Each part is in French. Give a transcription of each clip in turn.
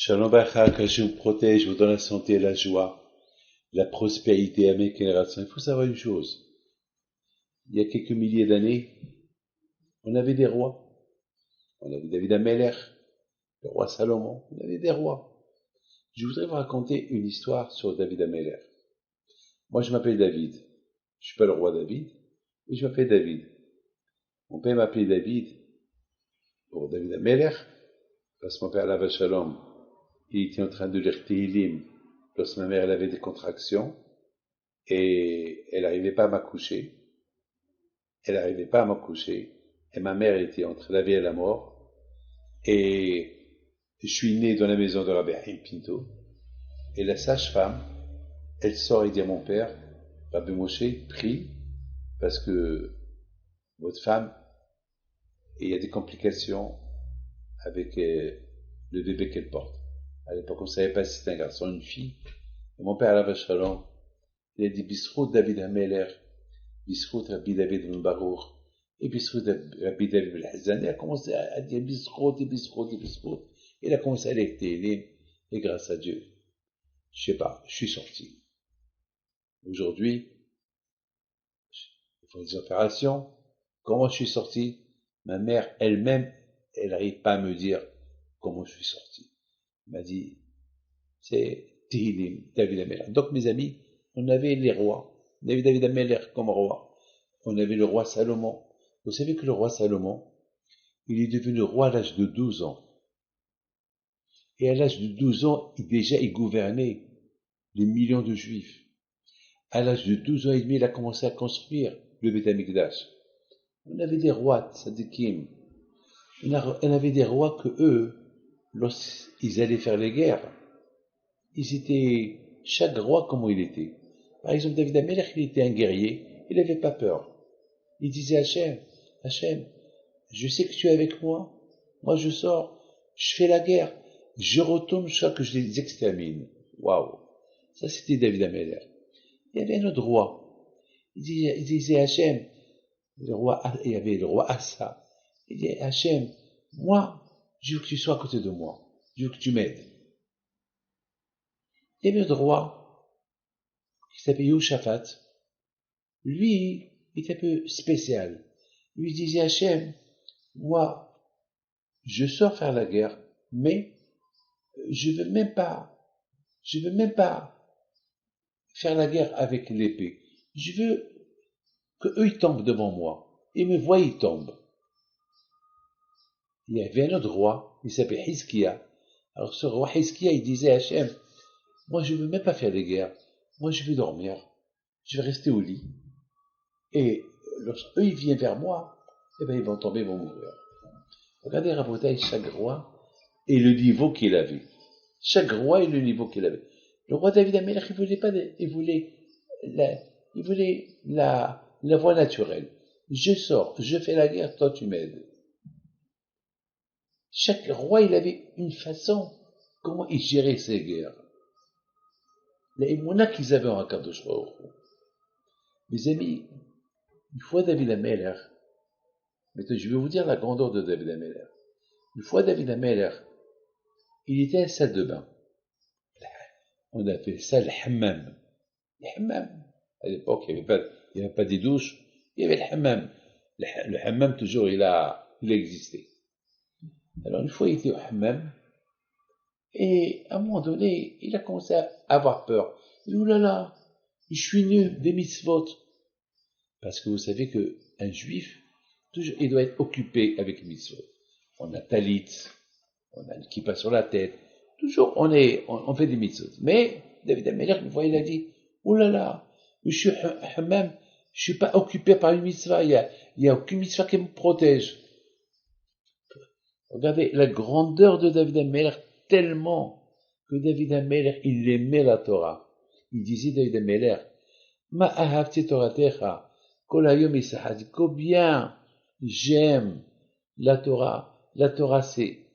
Shalom Bacha, que je vous protège, vous donne la santé, la joie, la prospérité à mes générations. Il faut savoir une chose. Il y a quelques milliers d'années, on avait des rois. On avait David Ameller, le roi Salomon. On avait des rois. Je voudrais vous raconter une histoire sur David Ameller. Moi, je m'appelle David. Je suis pas le roi David, mais je m'appelle David. Mon père m'appelait David pour David Ameller, parce que mon père, Lava Shalom, il était en train de lire Tehillim lorsque ma mère elle avait des contractions et elle n'arrivait pas à m'accoucher. Elle n'arrivait pas à m'accoucher et ma mère était entre la vie et la mort. Et je suis né dans la maison de Rabbi Haïm Pinto et la sage-femme, elle sort et dit à mon père, Rabbi Moshe, prie parce que votre femme, il y a des complications avec le bébé qu'elle porte. À l'époque, on ne savait pas si c'était un garçon ou une fille. Et mon père, Alav Shalom, il a dit Bisrout David Hameler, Bisrout Rabbi David Ben Barour, et Bisrout Rabbi David Ben Hazan. Il a commencé à dire Bisrout et Bisrout et Bisrout. Il a commencé à lire Tehillim, et grâce à Dieu, je sais pas, je suis sorti. Aujourd'hui, il faut des opérations. Comment je suis sorti? Ma mère elle-même, elle n'arrive pas à me dire comment je suis sorti. Elle m'a dit, c'est Tehillim, David Ameller. Donc mes amis, on avait les rois. On avait David Ameller comme roi. On avait le roi Salomon. Vous savez que le roi Salomon, il est devenu roi à l'âge de 12 ans. Et à l'âge de 12 ans, il gouvernait des millions de juifs. À l'âge de 12 ans et demi, il a commencé à construire le Beth Amikdash. On avait des rois, tzadikim. On avait des rois que eux, lorsqu'ils allaient faire les guerres, ils étaient, chaque roi comment il était. Par exemple, David Ameller, il était un guerrier, il n'avait pas peur. Il disait Hachem, je sais que tu es avec moi, moi je sors, je fais la guerre, je retourne jusqu'à que je les extermine. Waouh! Ça c'était David Ameller. Il y avait un autre roi. Il disait Hachem, il y avait le roi Assa. Il disait Hachem, moi, je veux que tu sois à côté de moi. Je veux que tu m'aides. Il y avait un autre roi qui s'appelait Yoshaphat. Lui, il était un peu spécial. Lui disait Hachem, moi, je sors faire la guerre, mais je veux même pas faire la guerre avec l'épée. Je veux que eux ils tombent devant moi. Ils me voient, ils tombent. Il y avait un autre roi, il s'appelait Hizkia. Alors ce roi Hizkia, il disait à Hachem, moi je veux même pas faire les guerres. Moi je veux dormir. Je vais rester au lit. Et lorsqu'eux ils viennent vers moi, eh ben ils vont tomber, ils vont mourir. Regardez Rabotaï, chaque roi et le niveau qu'il avait. Chaque roi et le niveau qu'il avait. Le roi David Ameller, il voulait la voie naturelle. Je sors, je fais la guerre, toi tu m'aides. Chaque roi, il avait une façon comment il gérait ses guerres. Les émouna qu'ils avaient en Akadosh Baruch Hu. Mes amis, une fois David Ameller, maintenant je vais vous dire la grandeur de David Ameller. Une fois David Ameller, il était à la salle de bain. On appelait ça le hammam. Le hammam. À l'époque, il n'y avait pas des douches, il y avait le hammam. Le hammam, toujours, il a existé. Alors, une fois, il était au hammam, et à un moment donné, il a commencé à avoir peur. Il dit, oulala, je suis nul des mitzvot. Parce que vous savez qu'un juif, toujours, il doit être occupé avec les mitzvot. On a talit, on a le kippa sur la tête. Toujours, on fait des mitzvot. Mais, David Ameller, une fois, il a dit, oulala, je suis hammam, je suis pas occupé par une mitzvah, il y a aucune mitzvah qui me protège. Regardez la grandeur de David Ameller, tellement que David Ameller, il aimait la Torah. Il disait David Ameller, Ma ahavti Toratecha, kol hayom isahad, combien j'aime la Torah. La Torah, c'est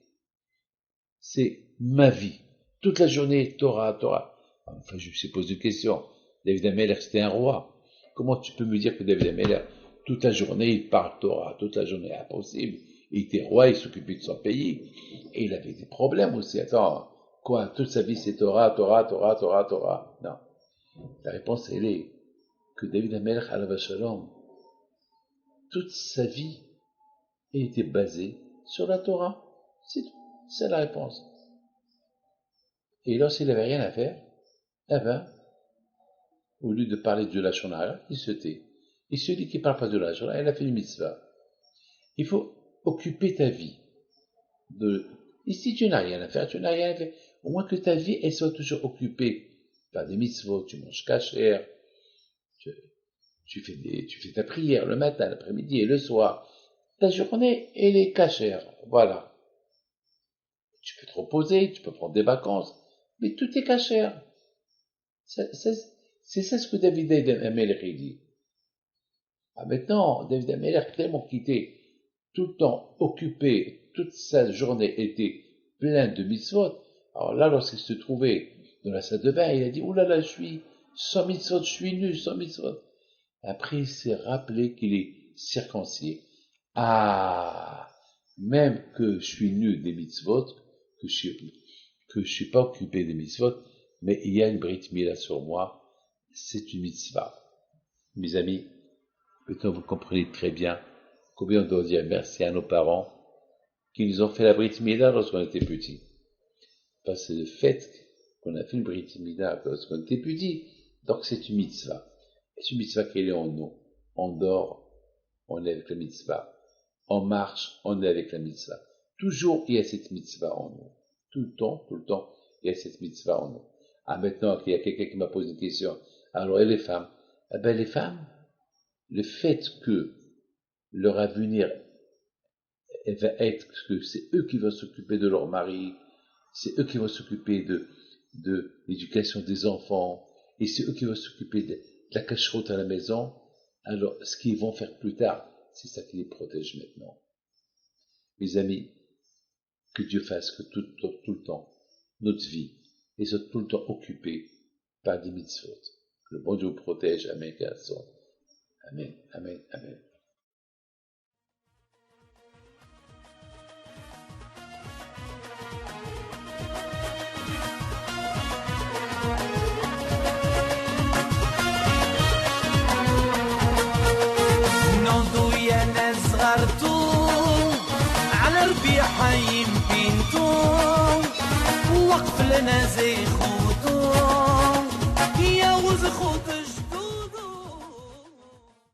ma vie. Toute la journée, Torah. Enfin, je me suis posé une question. David Ameller, c'était un roi. Comment tu peux me dire que David Ameller, toute la journée, il parle Torah, toute la journée, impossible. Il était roi, il s'occupait de son pays, et il avait des problèmes aussi. Attends, Quoi? Toute sa vie, c'est Torah, Torah, Torah, Torah, Torah. Non. La réponse, elle est que David HaMelech, alav shalom, toute sa vie était basée sur la Torah. C'est tout. C'est la réponse. Et lorsqu'il n'avait rien à faire, eh ben, au lieu de parler de la Lachon Hara, il se tait. Et celui qui ne parle pas de la Lachon Hara, il a fait une mitzvah. Il faut occuper ta vie. Et si tu n'as rien à faire, tu n'as rien à faire. Au moins que ta vie, elle soit toujours occupée par des mitzvot. Tu manges kasher, tu fais ta prière le matin, l'après-midi et le soir. Ta journée, elle est kasher. Voilà. Tu peux te reposer, tu peux prendre des vacances, mais tout est kasher. C'est ça ce que David HaMelech dit. Ah, maintenant, David HaMelech tellement quitté, tout le temps occupé, toute sa journée était pleine de mitzvot. Alors là, lorsqu'il se trouvait dans la salle de bain, il a dit, oulala, je suis sans mitzvot, je suis nu, sans mitzvot. Après, il s'est rappelé qu'il est circoncis. Ah, même que je suis nu des mitzvot, que je suis pas occupé des mitzvot, mais il y a une brit mila sur moi, c'est une mitzvah. Mes amis, maintenant vous comprenez très bien combien on doit dire merci à nos parents qui nous ont fait la brit mila lorsqu'on était petits. Parce que le fait qu'on a fait une brit mila lorsqu'on était petits, donc c'est une mitzvah. Et c'est une mitzvah qui est en nous. On dort, on est avec la mitzvah. On marche, on est avec la mitzvah. Toujours il y a cette mitzvah en nous. Tout le temps, il y a cette mitzvah en nous. Ah, maintenant qu'il y a quelqu'un qui m'a posé une question. Alors, et les femmes? Eh ben, les femmes, le fait que leur avenir va être que c'est eux qui vont s'occuper de leur mari, c'est eux qui vont s'occuper de l'éducation des enfants, et c'est eux qui vont s'occuper de la cacheroute à la maison, alors, ce qu'ils vont faire plus tard, c'est ça qui les protège maintenant. Mes amis, que Dieu fasse que tout le temps, notre vie, et soit tout le temps occupée par des mitzvot. Que le bon Dieu vous protège. Amen. Amen. Amen. Amen. حي بينتو وقف لنا زي خوتو يا وز خوتو